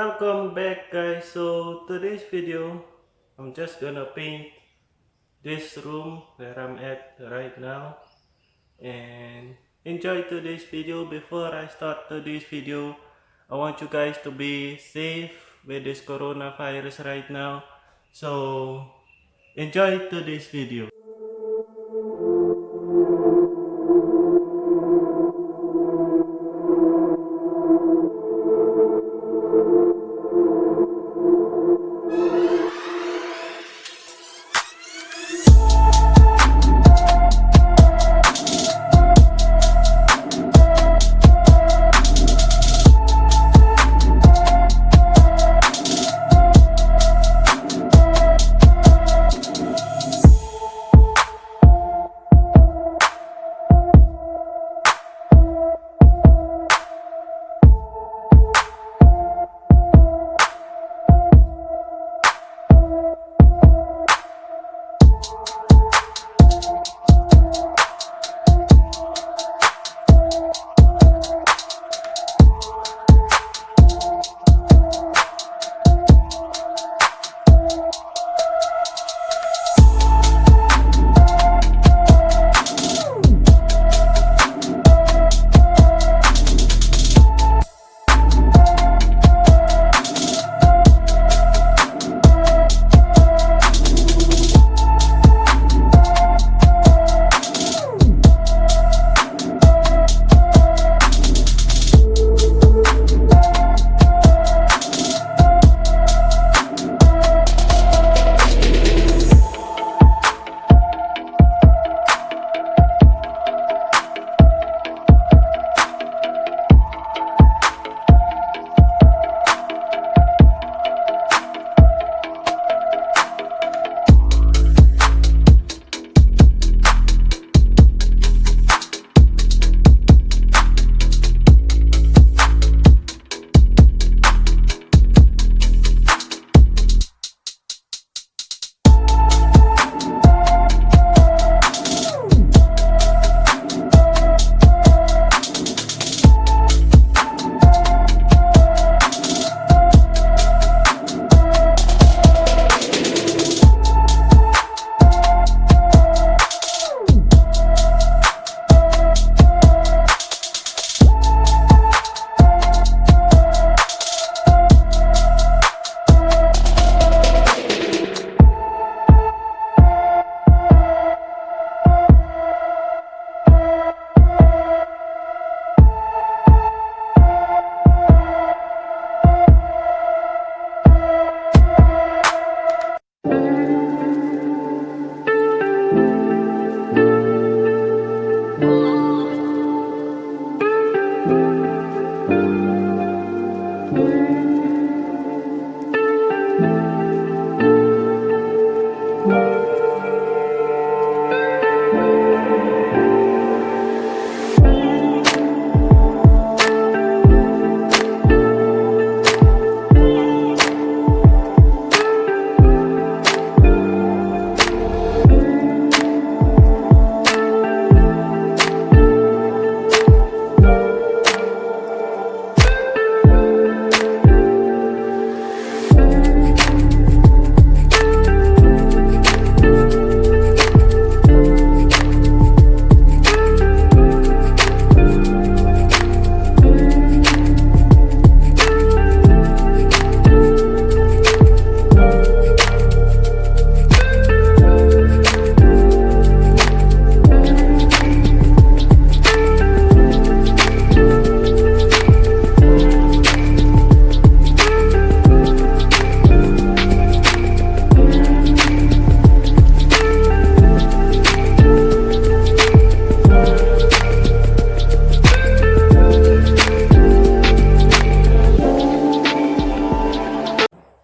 Welcome back, guys. So today's video I'm just gonna paint this room where I'm at right now, and enjoy today's video. Before I start today's video, I want you guys to be safe with this coronavirus right now, so enjoy today's video.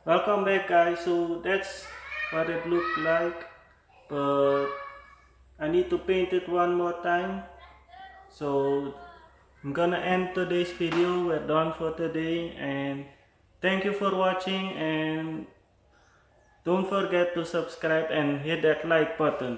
Welcome back, guys. So that's what it looked like, but I need to paint it one more time. So I'm gonna end today's video. We're done for today, and thank you for watching, and don't forget to subscribe and hit that like button.